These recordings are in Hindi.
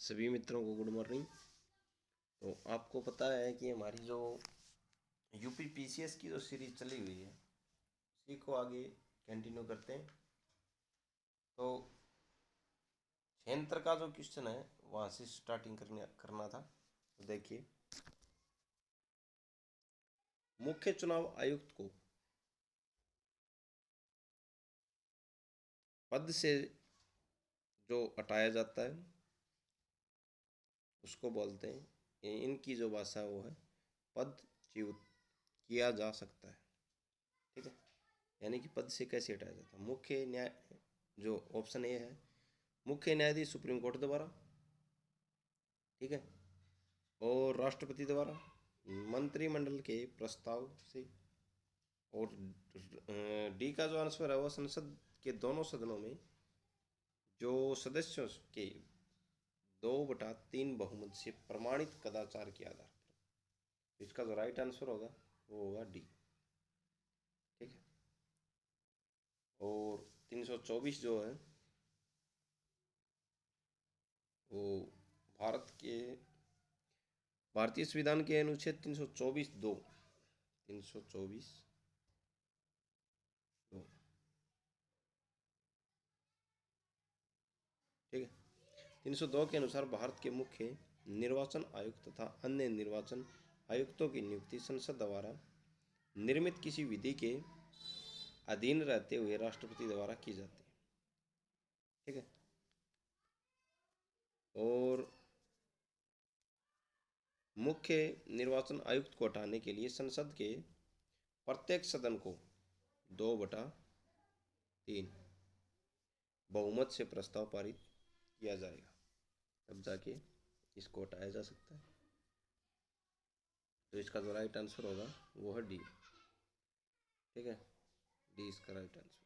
सभी मित्रों को गुड मॉर्निंग। तो आपको पता है कि हमारी जो यूपी पीसीएस की जो सीरीज चली हुई है उसी को आगे कंटिन्यू करते हैं। तो क्षेत्र का जो क्वेश्चन है वहाँ से स्टार्टिंग करना था। तो देखिए, मुख्य चुनाव आयुक्त को पद से जो हटाया जाता है उसको बोलते हैं, इनकी जो भाषा है वो है पदच्युत किया जा सकता है। ठीक है, यानी कि पद से कैसे हटाया जाता है। मुख्य न्याय जो ऑप्शन ए है, मुख्य न्यायाधीश सुप्रीम कोर्ट द्वारा, ठीक है, और राष्ट्रपति द्वारा, मंत्रिमंडल के प्रस्ताव से, और डी का जो आंसर है वो संसद के दोनों सदनों में जो सदस्यों के 2/3 बहुमत से प्रमाणित कदाचार के आधार पर। इसका जो राइट आंसर होगा वो होगा डी। ठीक है, और 324 जो है वो भारतीय संविधान के अनुच्छेद 324(2), 324(2), ठीक है, 302 के अनुसार भारत के मुख्य निर्वाचन आयुक्त तथा अन्य निर्वाचन आयुक्तों की नियुक्ति संसद द्वारा निर्मित किसी विधि के अधीन रहते हुए राष्ट्रपति द्वारा की जाती है। ठीक है, और मुख्य निर्वाचन आयुक्त को हटाने के लिए संसद के प्रत्येक सदन को 2/3 बहुमत से प्रस्ताव पारित किया जाएगा, तब जाके इसको हटाया जा सकता है। तो इसका जो राइट आंसर होगा वो है डी। ठीक है, डी इसका राइट आंसर।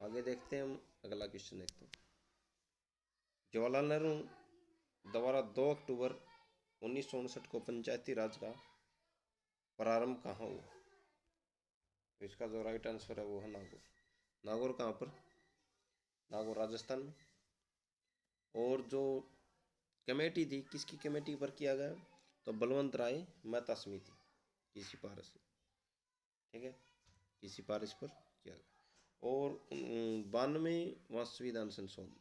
आगे देखते हैं, हम अगला क्वेश्चन देखते हैं। जवाहरलाल नेहरू द्वारा 2 अक्टूबर 1959 को पंचायती राज का प्रारंभ कहाँ हुआ। तो इसका जो राइट आंसर है वो है नागौर। नागौर कहाँ पर? नागौर राजस्थान में। और जो कमेटी थी किसकी कमेटी पर किया गया? तो बलवंत राय मेहता समिति की सिफारिश। ठीक है, की सिफारिश पर किया गया। और 92वां संविधान संशोधन,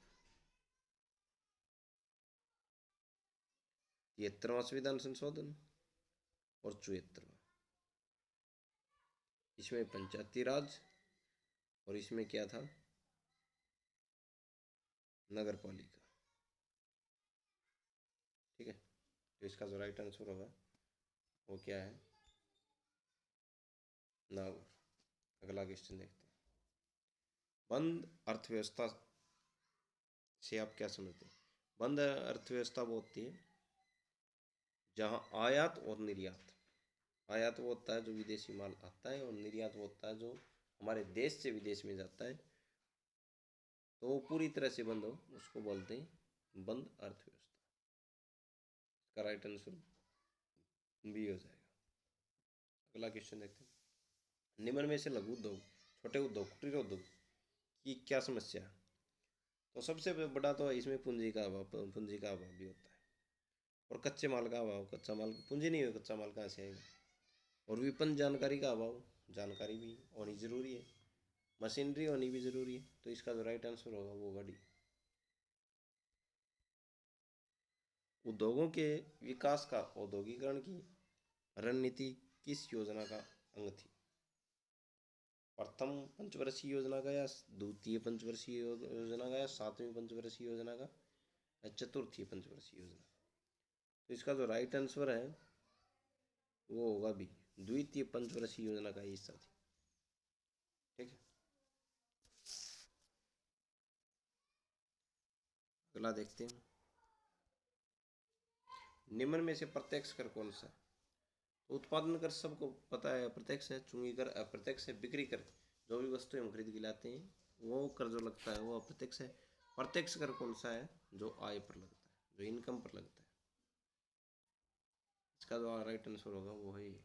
73वां संविधान संशोधन और 74वां, इसमें पंचायती राज और इसमें क्या था? नगर पालिका। ठीक है, तो इसका जो राइट आंसर होगा वो क्या है? नागौर। अगला क्वेश्चन देखते हैं। बंद अर्थव्यवस्था से आप क्या समझते हैं? बंद अर्थव्यवस्था वो होती है जहाँ आयात और निर्यात, आयात वो होता है जो विदेशी माल आता है और निर्यात वो होता है जो हमारे देश से विदेश में जाता है, तो वो पूरी तरह से बंद हो उसको बोलते हैं बंद अर्थव्यवस्था। इसका राइट आंसर बी हो जाएगा। अगला क्वेश्चन देखते हैं। निम्न में से लघु उद्योग, छोटे उद्योग, कुटीर उद्योग की क्या समस्या है? तो सबसे बड़ा तो इसमें पूंजी का अभाव, पूंजी का अभाव भी होता है, और कच्चे माल का अभाव। कच्चा माल, पूंजी नहीं हो कच्चा माल कहाँ से आएगा? और विपणन जानकारी का अभाव, जानकारी भी होनी जरूरी है, मशीनरी होनी भी जरूरी है। तो इसका जो राइट आंसर होगा वो होगा डी। उद्योगों के विकास का औद्योगिकरण की रणनीति किस योजना का अंग थी? प्रथम पंचवर्षीय योजना का, या द्वितीय पंचवर्षीय योजना का, या 7वीं पंचवर्षीय योजना का, या चतुर्थी पंचवर्षीय योजना? तो इसका जो राइट आंसर है वो होगा बी, द्वितीय पंचवर्षीय योजना का हिस्सा थी। ठीक है, अगला देखते हैं। निम्न में से प्रत्यक्ष कर कौन सा है? तो उत्पादन कर सबको पता है प्रत्यक्ष है, चूंकि कर अप्रत्यक्ष है, बिक्री कर जो भी वस्तु हम खरीद के लाते हैं वो कर जो लगता है वो अप्रत्यक्ष है। प्रत्यक्ष कर कौन सा है? जो आय पर लगता है, जो इनकम पर लगता है। इसका जो राइट आंसर होगा वो है ये।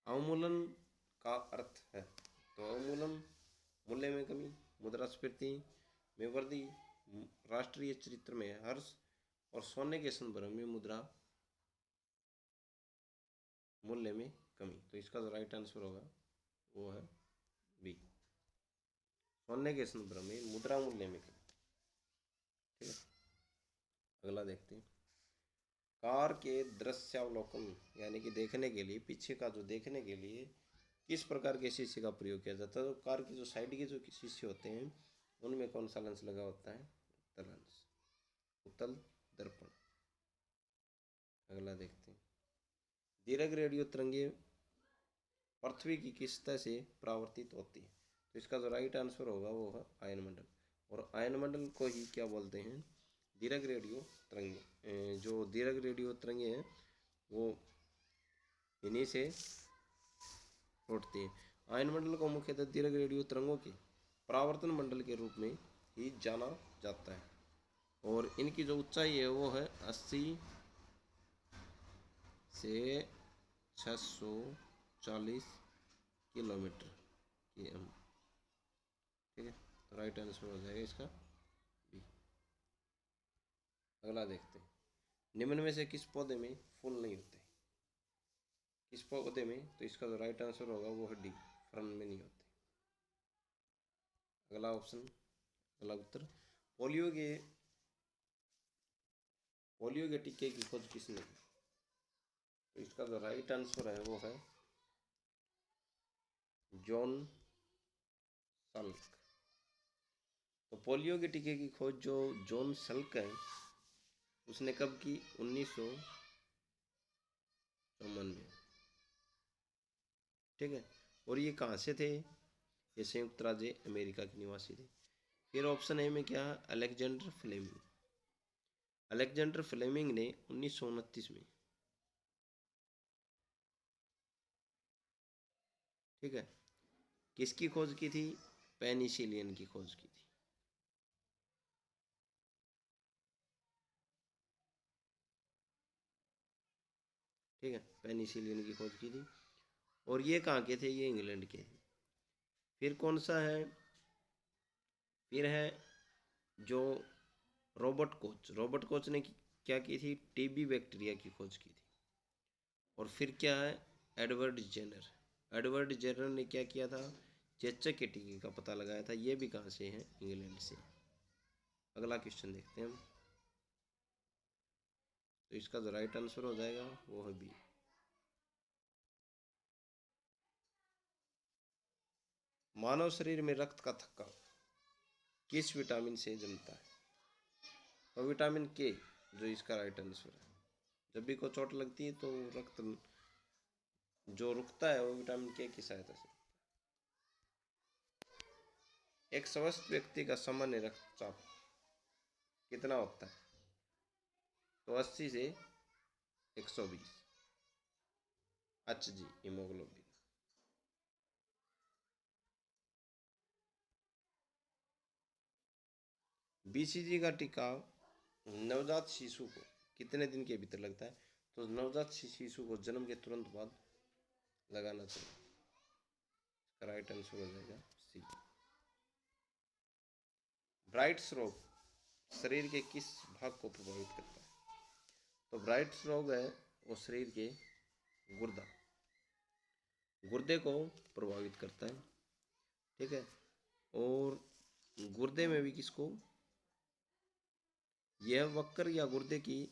अवमूल्यन का अर्थ है, तो अवमूल्यन मूल्य में कमी, मुद्रास्फीति में वृद्धि, राष्ट्रीय चरित्र में हर्ष और सोने के संदर्भ में मुद्रा मूल्य में कमी। तो इसका जो राइट आंसर होगा वो है बी, सोने के संदर्भ में मुद्रा मूल्य में कमी। ठीक है, अगला देखते हैं। कार के दृश्यावलोकन यानी कि देखने के लिए, पीछे का जो देखने के लिए किस प्रकार के शीशे का प्रयोग किया जाता है? तो कार की जो साइड के जो शीशे होते हैं उनमें कौन सा लेंस लगा होता है? उत्तल लेंस, उत्तल दर्पण। अगला देखते हैं। दीर्घ रेडियो तरंगे पृथ्वी की किस सतह से परावर्तित होती है? तो इसका जो राइट आंसर होगा वो है आयनमंडल। और आयनमंडल को ही क्या बोलते हैं? दीर्घ रेडियो तरंगे। जो दीर्घ रेडियो तरंगे हैं वो इन्हीं से उठती है। आयनमंडल को मुख्यतः दीर्घ रेडियो तरंगों के परावर्तन मंडल के रूप में ही जाना जाता है। और इनकी जो ऊंचाई है वो है 80 से 640 किलोमीटर की एम। ठीक है, तो राइट आंसर हो जाएगा इसका बी। अगला देखते हैं। निम्न में से किस पौधे में फूल नहीं होते? किस पौधे में? तो इसका जो राइट आंसर होगा वो है डी, फर्न में नहीं होते। अगला ऑप्शन, अगला उत्तर। पोलियो के टीके की खोज किसने की? तो इसका जो राइट आंसर है वो है जॉन सल्क। तो पोलियो के टीके की खोज जो जॉन सल्क है उसने कब की? 1954। ठीक है, और ये कहाँ से थे? ये संयुक्त राज्य अमेरिका के निवासी थे। फिर ऑप्शन ए में क्या है? Alexander Fleming. अलेक्जेंडर फ्लेमिंग ने 1929 में, ठीक है, किसकी खोज की थी? पेनिसिलिन की खोज की थी। ठीक है, पेनिसिलिन की खोज की थी। और ये कहाँ के थे? ये इंग्लैंड के थे। फिर कौन सा है? फिर है जो रॉबर्ट कोच। रॉबर्ट कोच ने क्या की थी? टीबी बैक्टीरिया की खोज की थी। और फिर क्या है? Edward Jenner. एडवर्ड जेनर ने क्या किया था? चेचक के टीके का पता लगाया था। ये भी कहाँ से है? इंग्लैंड से। अगला क्वेश्चन देखते हैं हम। तो इसका जो राइट आंसर हो जाएगा वो है बी। मानव शरीर में रक्त का थक्का किस विटामिन से जमता है? तो विटामिन के जो इसका राइट आंसर है। जब भी कोई चोट लगती है तो रक्त जो रुकता है वो विटामिन के की सहायता से। एक स्वस्थ व्यक्ति का सामान्य रक्तचाप कितना होता है? तो 80 से 120 HG हीमोग्लोबिन। BCG का टीका नवजात शिशु को कितने दिन के भीतर लगता है? तो नवजात शिशु को जन्म के तुरंत बाद लगाना चाहिए। इसका राइट आंसर हो जाएगा सी। ब्राइट्स रोग शरीर के किस भाग को प्रभावित करता है? तो ब्राइट्स रोग है वो शरीर के गुर्दे को प्रभावित करता है। ठीक है, और गुर्दे में भी किसको? यह वक्र या गुर्दे की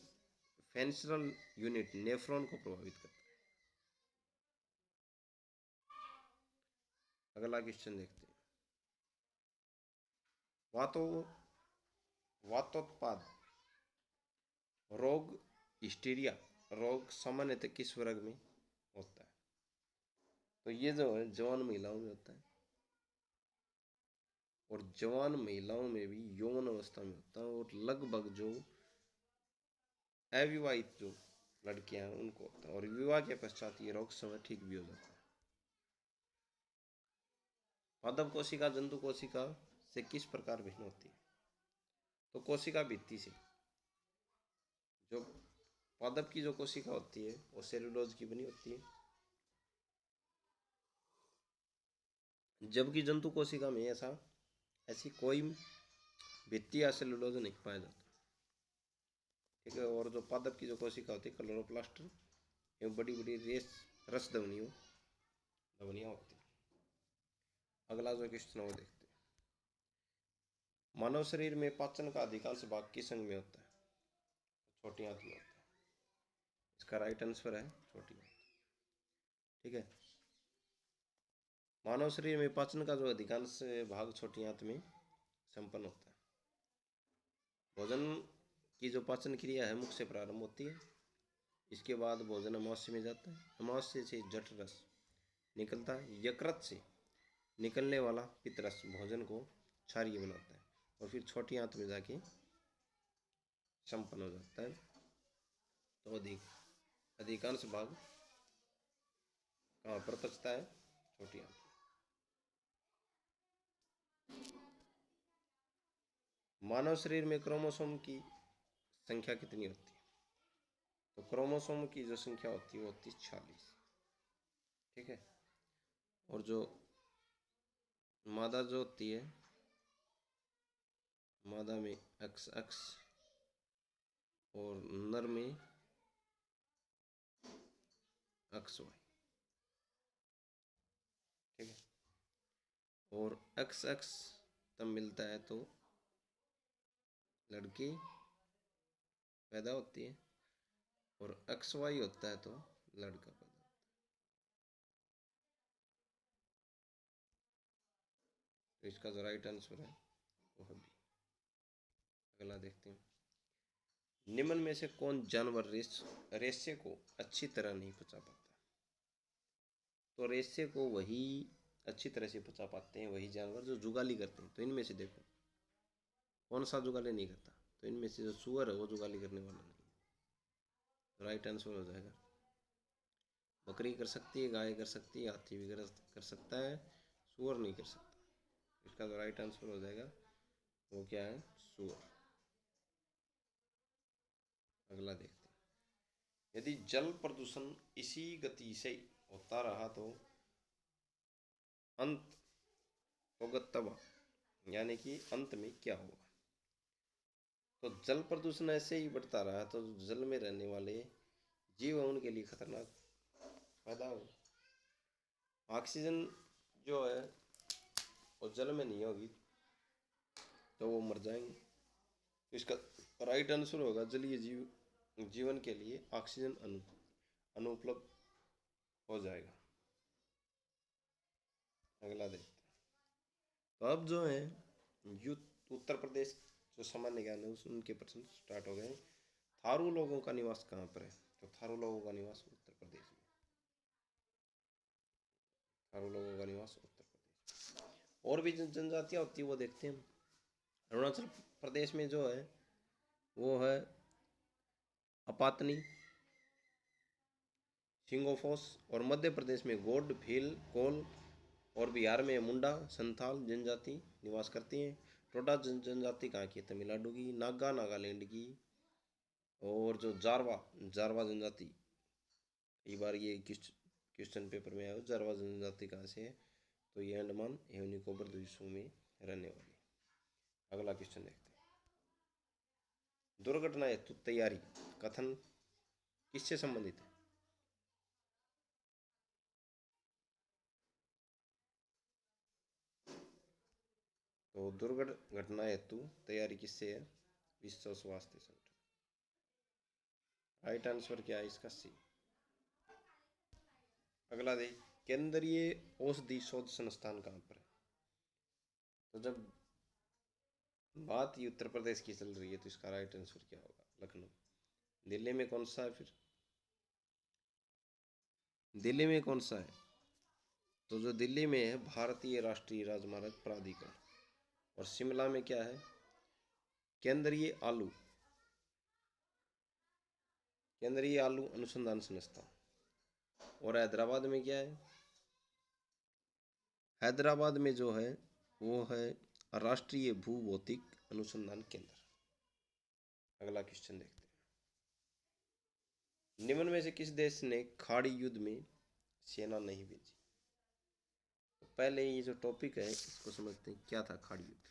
फेंसरल यूनिट नेफ्रॉन को प्रभावित करता है। अगला क्वेश्चन देखते हैं। वातोत्पाद रोग हिस्टीरिया रोग सामान्यतः किस वर्ग में होता है? तो ये जो है जवान महिलाओं में होता है। और जवान महिलाओं में भी यौन अवस्था में होता है। और लगभग जो अविवाहित जो लड़कियां हैं उनको होता है। और विवाह के पश्चात ये रोग समय ठीक भी हो जाता है। पादप कोशिका जंतु कोशिका से किस प्रकार भिन्न होती है? तो कोशिका भित्ति से। जो पादप की जो कोशिका होती है वो सेलुलोज की बनी होती है, जबकि जंतु कोशिका में ऐसी कोई भित्तीय सेलुलोज नहीं पाया जाता। ठीक है। और जो पादप की जो कोशिका होती है क्लोरोप्लास्ट, ये बड़ी बड़ी रस धमनियाँ होती है। अगला जो क्वेश्चन है वो देखते हैं। मानव शरीर में पाचन का अधिकांश भाग किस अंग में होता है? छोटी आंत में होता है। इसका राइट आंसर है छोटी आंत। ठीक है। मानव शरीर में पाचन का जो अधिकांश भाग छोटी आंत में संपन्न होता है। भोजन की जो पाचन क्रिया है मुख से प्रारंभ होती है। इसके बाद भोजन अमावस्या में जाता है। अमावस्या से जठ रस निकलता है। यकृत से निकलने वाला पित्तरस भोजन को क्षारीय बनाता है और फिर छोटी आंत में जाके संपन्न हो जाता है। तो अधिकांश भाग कहाँ पर पचता है? छोटी आंत। मानव शरीर में क्रोमोसोम की संख्या कितनी होती है? तो क्रोमोसोम की जो संख्या होती है वो होती है 46। ठीक है। और जो मादा जो होती है, मादा में XX और नर में XY। ठीक है। और XX तब मिलता है तो लड़की पैदा होती है और XY होता है तो लड़का पैदा होता है। तो इसका जो राइट आंसर है वो है बी। अगला देखते हैं। निम्न में से कौन जानवर रेशे को अच्छी तरह नहीं पचा पाता? तो रेशे को वही अच्छी तरह से पचा पाते हैं वही जानवर जो जुगाली करते हैं। तो इनमें से देखो कौन सा जुगाली नहीं करता? तो इनमें से जो सुअर है वो जुगाली करने वाला नहीं। राइट आंसर हो जाएगा बकरी कर सकती है, गाय कर सकती है, हाथी भी कर सकता है, सुअर नहीं कर सकता। इसका जो राइट आंसर हो जाएगा वो क्या है? सुअर। अगला देखते हैं। यदि जल प्रदूषण इसी गति से होता रहा तो अंत होगा, यानी कि अंत में क्या होगा? तो जल प्रदूषण ऐसे ही बढ़ता रहा तो जल में रहने वाले जीव उनके लिए खतरनाक पैदा हो। ऑक्सीजन जो है वो जल में नहीं होगी तो वो मर जाएंगे। इसका राइट आंसर होगा जलीय जीवन के लिए ऑक्सीजन अनुपलब्ध हो जाएगा। अगला देखते हैं। तो अब जो है उत्तर प्रदेश जो सामान्य ज्ञान है उनके प्रश्न स्टार्ट हो गए। थारू लोगों का निवास कहाँ पर है? तो थारू लोगों का निवास उत्तर प्रदेश में। थारू लोगों का निवास उत्तर प्रदेश। और भी जनजातियाँ होती है वो देखते हैं। अरुणाचल प्रदेश में जो है वो है अपातनी, सिंगोफोस। और मध्य प्रदेश में गोंड, भील, कोल। और बिहार में मुंडा संथाल जनजाति निवास करती हैं। टोडा जनजाति कहाँ की? तमिलनाडु की। नागा नागालैंड की। और जो जारवा जनजाति, कई बार ये क्वेश्चन पेपर में आया, जारवा जनजाति कहाँ से है? तो ये अंडमान एवं निकोबर द्वीपों में रहने वाली। अगला क्वेश्चन देखते हैं। दुर्घटना हेतु तैयारी कथन किससे संबंधित है? तो दुर्घटना हेतु तैयारी किससे है? विश्व स्वास्थ्य संगठन। राइट आंसर क्या है इसका? सी। अगला देख, केंद्रीय औषधि शोध संस्थान कहाँ पर है? तो जब बात ही उत्तर प्रदेश की चल रही है तो इसका राइट आंसर क्या होगा? लखनऊ। दिल्ली में कौन सा है फिर? दिल्ली में कौन सा है? तो जो दिल्ली में है भारतीय राष्ट्रीय राजमार्ग प्राधिकरण। और शिमला में क्या है? केंद्रीय आलू अनुसंधान संस्थान। और हैदराबाद में क्या है? हैदराबाद में जो है वो है राष्ट्रीय भूभौतिक अनुसंधान केंद्र। अगला क्वेश्चन देखते हैं। निम्न में से किस देश ने खाड़ी युद्ध में सेना नहीं भेजी? तो पहले ये जो टॉपिक है इसको समझते हैं, क्या था खाड़ी युद्ध?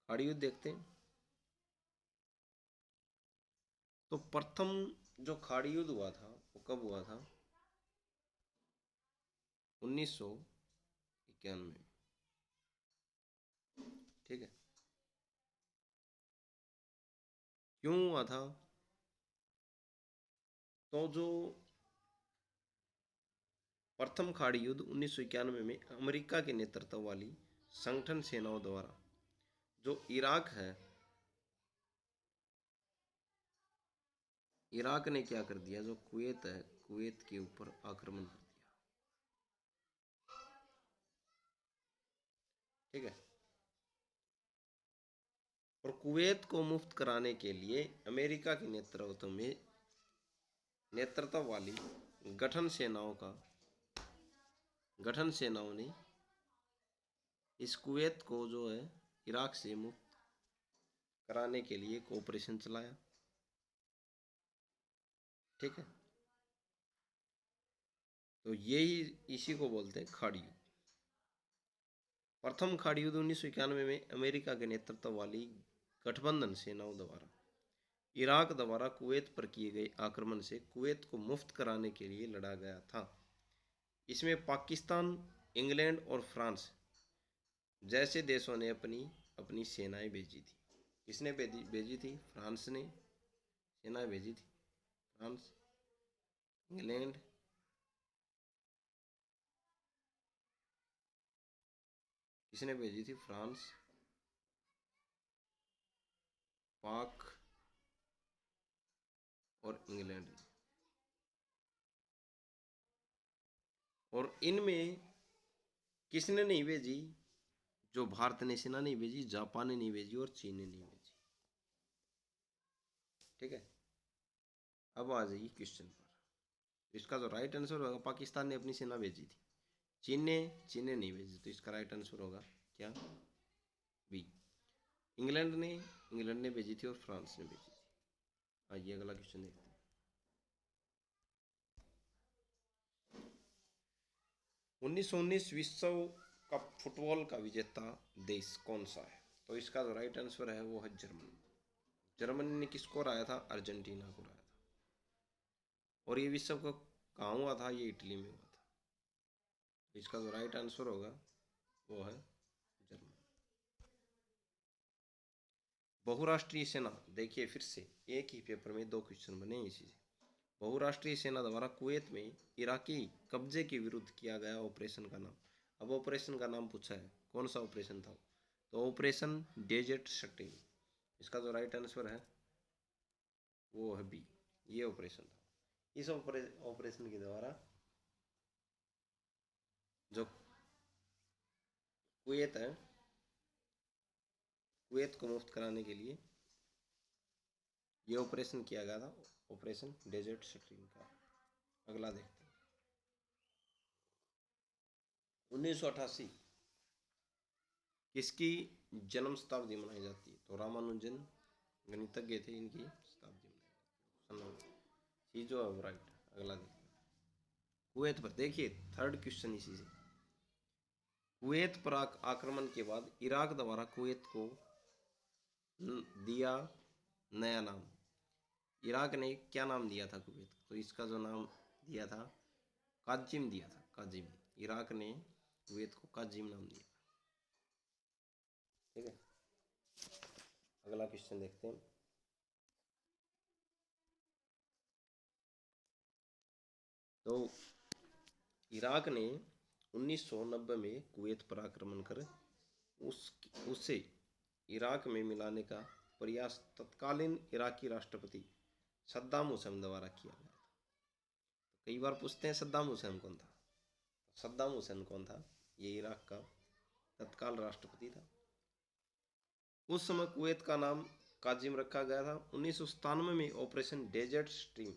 खाड़ी युद्ध देखते हैं। तो प्रथम जो खाड़ी युद्ध हुआ था वो कब हुआ था? 1991। ठीक है। क्यों हुआ था? तो जो प्रथम खाड़ी युद्ध 1991 में अमेरिका के नेतृत्व वाली संगठन सेनाओं द्वारा जो इराक है, इराक ने क्या कर दिया, जो कुवैत है, कुवैत के ऊपर आक्रमण कर दिया। ठीक है। और कुवैत को मुक्त कराने के लिए अमेरिका के नेतृत्व वाली गठन सेनाओं ने इस कुवैत को जो है इराक से मुक्त कराने के लिए एक ऑपरेशन चलाया। ठीक है। तो यही इसी को बोलते हैं खाड़ी युद्ध। प्रथम खाड़ी युद्ध 1991 में अमेरिका के नेतृत्व वाली गठबंधन सेनाओं द्वारा इराक द्वारा कुवैत पर किए गए आक्रमण से कुवैत को मुक्त कराने के लिए लड़ा गया था। इसमें पाकिस्तान, इंग्लैंड और फ्रांस जैसे देशों ने अपनी अपनी सेनाएं भेजी थी। किसने भेजी थी? फ्रांस ने सेनाएं भेजी थी। फ्रांस, इंग्लैंड, किसने भेजी थी? फ्रांस, पाक और इंग्लैंड। और इनमें किसने नहीं भेजी? जो भारत ने सेना नहीं भेजी, जापान ने नहीं भेजी और चीन ने नहीं भेजी। ठीक है। अब आ जाइए क्वेश्चन पर। इसका जो राइट आंसर होगा, पाकिस्तान ने अपनी सेना भेजी थी, चीन ने नहीं भेजी। तो इसका राइट आंसर होगा क्या? बी। इंग्लैंड ने भेजी थी और फ्रांस ने भेजी थी। आइए अगला क्वेश्चन देखते हैं। 1919 विश्व कप फुटबॉल का विजेता देश कौन सा है? तो इसका जो राइट आंसर है वो है जर्मनी। जर्मनी ने किसको हराया था? अर्जेंटीना को हराया था। और ये विश्व कप कहाँ हुआ था? ये इटली में हुआ था। इसका जो राइट आंसर होगा वो है जर्मनी। बहुराष्ट्रीय सेना, देखिए फिर से एक ही पेपर में दो क्वेश्चन बने इसी से। बहुराष्ट्रीय सेना द्वारा कुवैत में इराकी कब्जे के विरुद्ध किया गया ऑपरेशन का नाम। अब ऑपरेशन का नाम पूछा है, कौन सा ऑपरेशन था? तो ऑपरेशन डेजर्ट स्ट्रीम। इसका जो राइट आंसर है वो है बी, ये ऑपरेशन था। इस ऑपरेशन के द्वारा जो कुवैत है, कुवैत को मुक्त कराने के लिए ये ऑपरेशन किया गया था, ऑपरेशन डेजर्ट स्ट्रीम का। अगला देखते हैं। 1988 किसकी जन्म शताब्दी मनाई जाती है? तो रामानुजन गणितज्ञ थे, इनकी शताब्दी मनाई। चीजों है राइट। अगला देखते हैं। कुवैत पर देखिए थर्ड क्वेश्चन इसी से। कुवैत पर आक्रमण के बाद इराक द्वारा कुवैत को दिया नया नाम। इराक ने क्या नाम दिया था कुवैत को? तो इसका जो नाम दिया था काजिम दिया था, काजिम। इराक ने कुवैत को काजिम नाम दिया। ठीक है। अगला क्वेश्चन देखते हैं। तो इराक ने 1990 में कुवैत पर आक्रमण कर उसे इराक में मिलाने का प्रयास तत्कालीन इराकी राष्ट्रपति सद्दाम हुसैन द्वारा किया गया था। कई बार पूछते हैं सद्दाम हुसैन कौन था? सद्दाम हुसैन कौन था? ये इराक का तत्काल राष्ट्रपति था। उस समय कुवैत का नाम काजिम रखा गया था। 1997 में ऑपरेशन डेजर्ट स्ट्रीम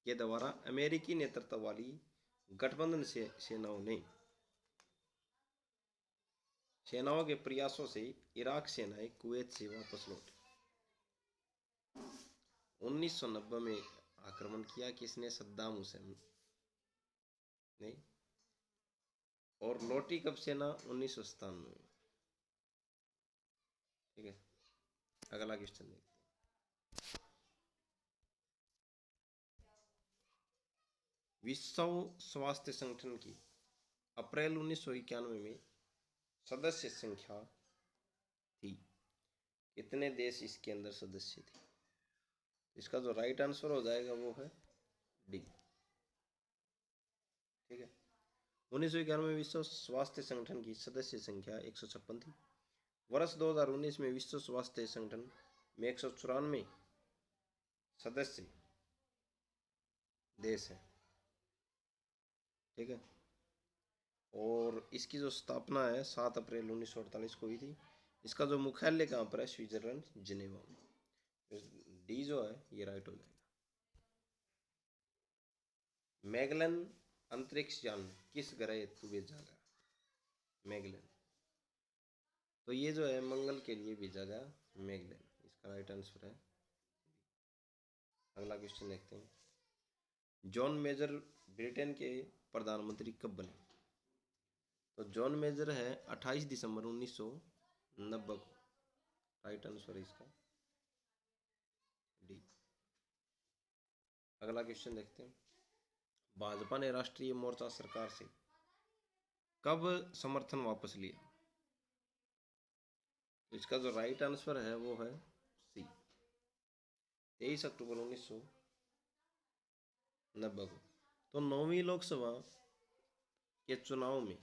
के द्वारा अमेरिकी नेतृत्व वाली गठबंधन से सेनाओं के प्रयासों से इराक सेनाएं कुवैत से वापस लौटी। 1990 में आक्रमण किया किसने? सद्दाम हुसैन ने। और लौटी कब सेना? 1997 में। ठीक है, अगला क्वेश्चन देखते हैं। विश्व स्वास्थ्य संगठन की अप्रैल 1991 में सदस्य संख्या थी, कितने देश इसके अंदर सदस्य थे? इसका जो राइट आंसर हो जाएगा वो है डी। ठीक है, 1991 में विश्व स्वास्थ्य संगठन की सदस्य संख्या 156 थी। वर्ष 2019 में विश्व स्वास्थ्य संगठन में 194 सदस्य देश हैं। ठीक है, और इसकी जो स्थापना है 7 अप्रैल 1948 को हुई थी। इसका जो मुख्यालय कहाँ पर है? स्विट्जरलैंड, जिनेवा में। डी जो है ये राइट हो जाएगा। मैगलन अंतरिक्ष यान किस ग्रह हेतु भेजा गया? मैगलन, तो ये जो है मंगल के लिए भेजा गया मैगलन, इसका राइट आंसर है। अगला क्वेश्चन देखते हैं। जॉन मेजर ब्रिटेन के प्रधानमंत्री कब बने? तो जॉन मेजर है 28 दिसंबर 1990 को। राइट आंसर है इसका डी। अगला क्वेश्चन देखते हैं। भाजपा ने राष्ट्रीय मोर्चा सरकार से कब समर्थन वापस लिया? तो इसका जो राइट आंसर है वो है सी, 23 अक्टूबर 1990 को। तो 9वीं लोकसभा के चुनाव में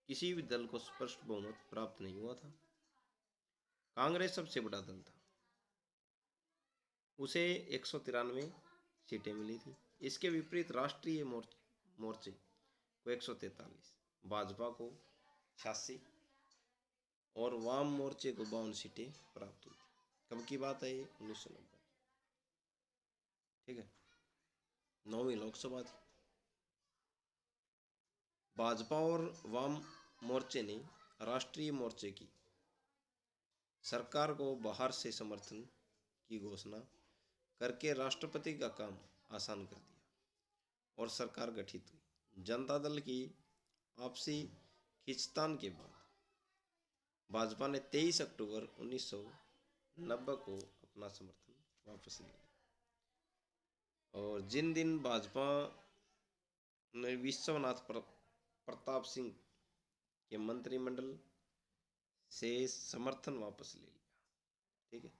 किसी भी दल को स्पष्ट बहुमत प्राप्त नहीं हुआ था। कांग्रेस सबसे बड़ा दल था, उसे 193 सीटें मिली थी। इसके विपरीत राष्ट्रीय मोर्चे को 143, भाजपा को 86 और वाम मोर्चे को 52 सीटें प्राप्त हुई थी। कब की बात है ये? 1990। ठीक है, 9वीं लोकसभा थी। भाजपा और वाम मोर्चे ने राष्ट्रीय मोर्चे की सरकार को बाहर से समर्थन की घोषणा करके राष्ट्रपति का काम आसान कर दिया और सरकार गठित हुई। जनता दल की आपसी खींचतान के बाद भाजपा ने 23 अक्टूबर 1990 को अपना समर्थन वापस लिया। और जिन दिन भाजपा ने विश्वनाथ प्रताप सिंह के मंत्रिमंडल से समर्थन वापस ले लिया। ठीक है,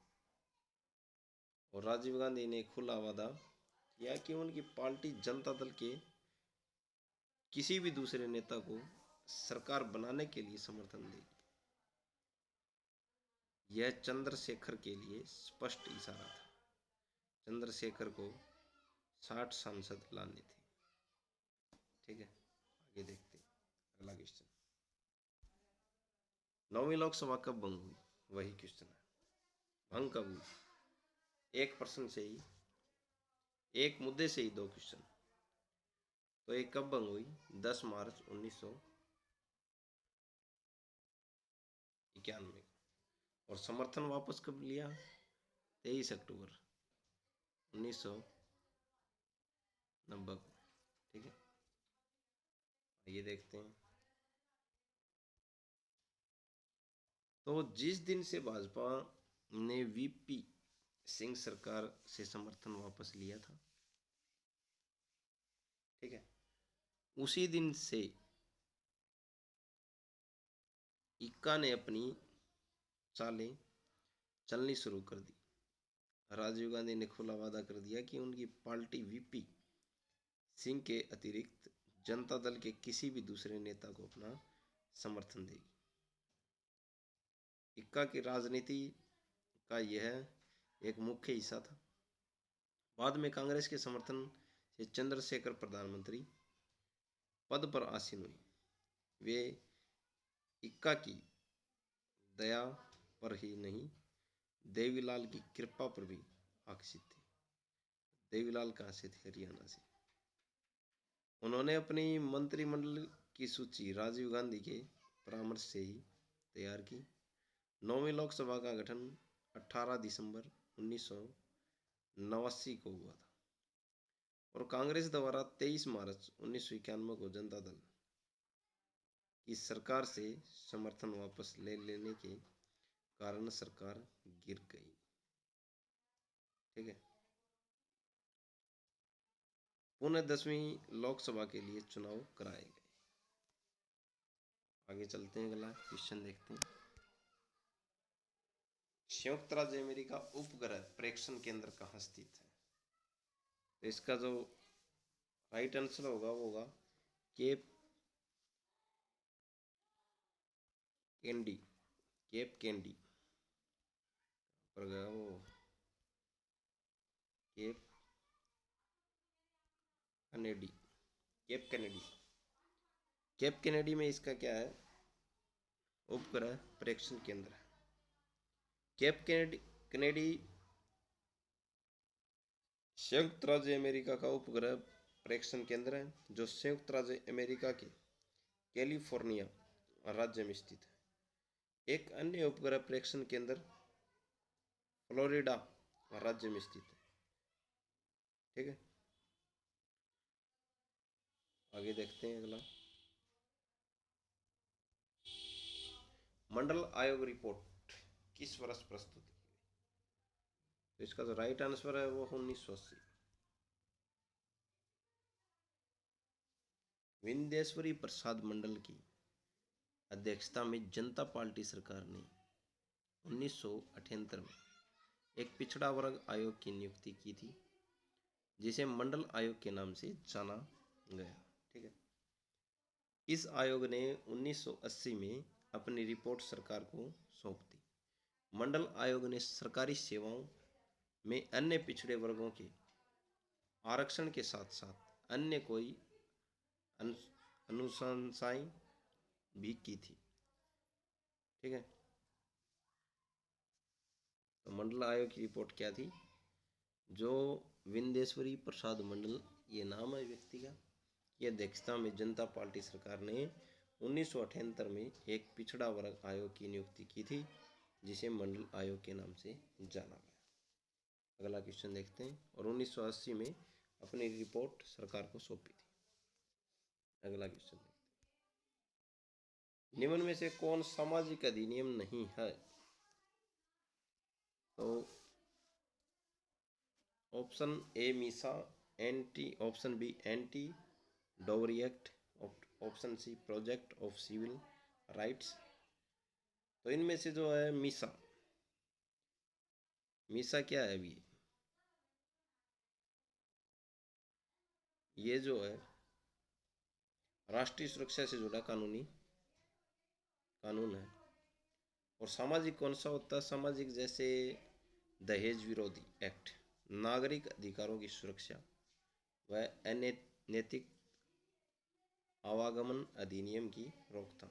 और राजीव गांधी ने खुला वादा किया कि उनकी पार्टी जनता दल के किसी भी दूसरे नेता को सरकार बनाने के लिए समर्थन देगी। यह चंद्रशेखर के लिए स्पष्ट इशारा था। चंद्रशेखर को 60 सांसद लाने थे। ठीक है, आगे देखते हैं अगला क्वेश्चन। 9वीं लोकसभा कब भंग हुई? वही क्वेश्चन है, भंग कब हुई? एक प्रश्न से ही, एक मुद्दे से ही दो क्वेश्चन। तो ये कब भंग हुई? 10 मार्च 1991। और समर्थन वापस कब लिया? 23 अक्टूबर 1990 को। ठीक है, ये देखते हैं। तो जिस दिन से भाजपा ने वीपी सिंह सरकार से समर्थन वापस लिया था, ठीक है, उसी दिन से इक्का ने अपनी चालें चलनी शुरू कर दी। राजीव गांधी ने खुला वादा कर दिया कि उनकी पार्टी वीपी सिंह के अतिरिक्त जनता दल के किसी भी दूसरे नेता को अपना समर्थन देगी। इक्का की राजनीति का यह एक मुख्य हिस्सा था। बाद में कांग्रेस के समर्थन से चंद्रशेखर प्रधानमंत्री पद पर आसीन हुए। वे इक्का की दया पर ही नहीं, देवीलाल की कृपा पर भी आकर्षित थे। देवीलाल कहाँ से थे? हरियाणा से। उन्होंने अपनी मंत्रिमंडल की सूची राजीव गांधी के परामर्श से ही तैयार की। 9वीं लोकसभा का गठन 18 दिसंबर 1989 को हुआ था और कांग्रेस द्वारा 23 मार्च 1991 को जनता दल की सरकार से समर्थन वापस ले लेने के कारण सरकार गिर गई। ठीक है। पुनः 10वीं लोकसभा के लिए चुनाव कराए गए। आगे चलते हैं, अगला क्वेश्चन देखते हैं। संयुक्त राज्य अमेरिका उपग्रह प्रेक्षण केंद्र कहाँ स्थित है? तो इसका जो राइट आंसर होगा वो होगा केप कैंडी। केप कैंडी पर गया वो, Cape Kennedy, Cape Kennedy. Cape Kennedy में इसका क्या है? उपग्रह प्रेक्षण केंद्र है। केप कैनेडी कैनेडी संयुक्त राज्य अमेरिका का उपग्रह प्रेक्षण केंद्र है, जो संयुक्त राज्य अमेरिका के कैलिफोर्निया राज्य में स्थित है। एक अन्य उपग्रह प्रेक्षण केंद्र फ्लोरिडा राज्य में स्थित है। ठीक है। आगे देखते हैं अगला। मंडल आयोग रिपोर्ट किस वर्ष प्रस्तुत की गई? तो इसका जो राइट आंसर है वो 1980। विंदेश्वरी प्रसाद मंडल की अध्यक्षता में जनता पार्टी सरकार ने 1978 में एक पिछड़ा वर्ग आयोग की नियुक्ति की थी, जिसे मंडल आयोग के नाम से जाना गया। ठीक है। इस आयोग ने 1980 में अपनी रिपोर्ट सरकार को सौंप दी। मंडल आयोग ने सरकारी सेवाओं में अन्य पिछड़े वर्गों के आरक्षण के साथ साथ अन्य कोई अनुशंसाएं भी की थी। ठीक है। तो मंडल आयोग की रिपोर्ट क्या थी? जो विंदेश्वरी प्रसाद मंडल, ये नाम है व्यक्ति का, की अध्यक्षता में जनता पार्टी सरकार ने 1978 में एक पिछड़ा वर्ग आयोग की नियुक्ति की थी, जिसे मंडल आयोग के नाम से जाना गया। अगला क्वेश्चन देखते हैं। और 1980 में अपनी रिपोर्ट सरकार को सौंपी थी। अगला क्वेश्चन देखते हैं। निम्न में से कौन सामाजिक अधिनियम नहीं है? तो option A MISA, option B anti dowry act, option C project of civil rights. तो इनमें से जो है मीसा, मीसा क्या है अभी? ये जो है राष्ट्रीय सुरक्षा से जुड़ा कानून है। और सामाजिक कौन सा होता है? सामाजिक जैसे दहेज विरोधी एक्ट, नागरिक अधिकारों की सुरक्षा व अनैतिक आवागमन अधिनियम की रोकथाम।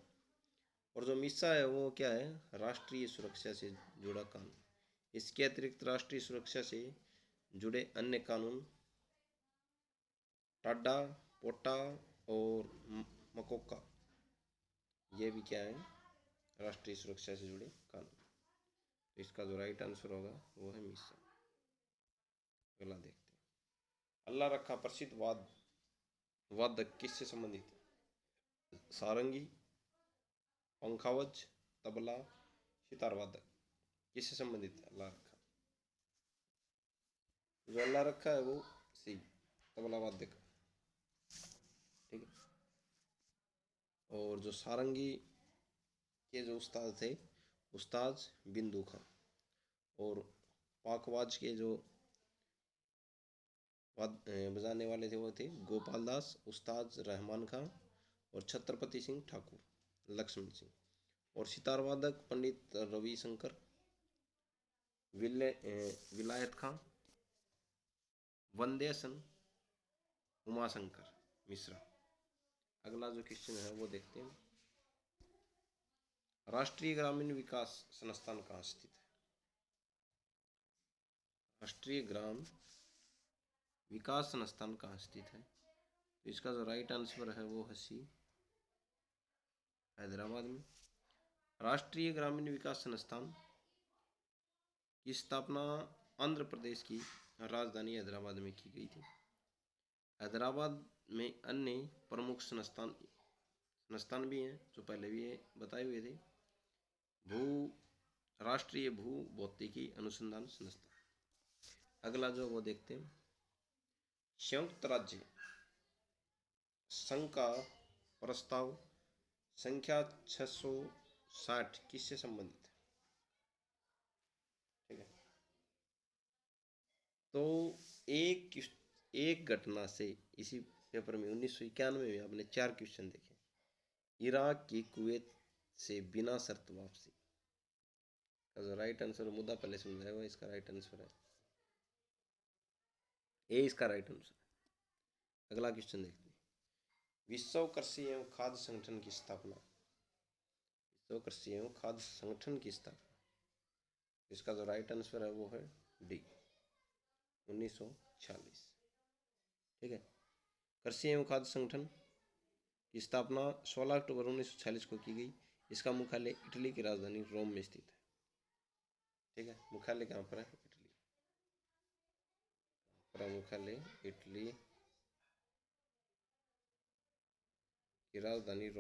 और जो मिसा है वो क्या है? राष्ट्रीय सुरक्षा से जुड़ा कानून। इसके अतिरिक्त राष्ट्रीय सुरक्षा से जुड़े अन्य कानून टाडा, पोटा और मकोका, ये भी क्या है? राष्ट्रीय सुरक्षा से जुड़े कानून। तो इसका जो राइट आंसर होगा वो है मिसा। अगला देखते हैं। अल्लाह रखा प्रसिद्ध वादक किससे संबंधित है? सारंगी, पंखावज, तबला, सितार वादक किससे संबंधित है? अल्लाह रखा। जो अल्लाह रखा है वो सी तबला वादक। ठीक है। और जो सारंगी के जो उस्ताद थे, उस्ताद बिंदु खां। और पाकवाज के जो बजाने वाले थे वो थे गोपाल दास, उस्ताद रहमान खां और छत्रपति सिंह ठाकुर, लक्ष्मण सिंह। और सितार वादक पंडित रविशंकर, विलायत खां, वंदेसन, उमाशंकर मिश्रा। अगला जो क्वेश्चन है वो देखते हैं। राष्ट्रीय ग्रामीण विकास संस्थान कहाँ स्थित है? राष्ट्रीय ग्राम विकास संस्थान कहाँ स्थित है? तो इसका जो राइट आंसर है वो है सी, हैदराबाद में। राष्ट्रीय ग्रामीण विकास संस्थान की स्थापना आंध्र प्रदेश की राजधानी हैदराबाद में की गई थी। हैदराबाद में अन्य प्रमुख संस्थान भी हैं जो पहले भी बताए हुए थे। भू राष्ट्रीय भूभौतिकी अनुसंधान संस्था। अगला जो वो देखते हैं, संयुक्त राज्य संघ का प्रस्ताव संख्या 660 किससे संबंधित है? ठीक है, तो एक घटना से इसी पेपर में 1991 में आपने 4 क्वेश्चन देखे। इराक की कुवैत से बिना शर्त वापसी का जो राइट आंसर, मुद्दा पहले समझाया हुआ, इसका राइट आंसर है ए, इसका राइट आंसर। अगला क्वेश्चन देखते हैं, विश्व कृषि एवं खाद्य संगठन की स्थापना, विश्व कृषि एवं खाद्य संगठन की स्थापना, इसका जो राइट आंसर है वो है डी, 1946। ठीक है, कृषि एवं खाद्य संगठन की स्थापना 16 अक्टूबर 1946 को की गई। इसका मुख्यालय इटली की राजधानी रोम में स्थित है। ठीक है, मुख्यालय कहाँ पर है? इटली। मुख्यालय इटली की राजधानी रोम।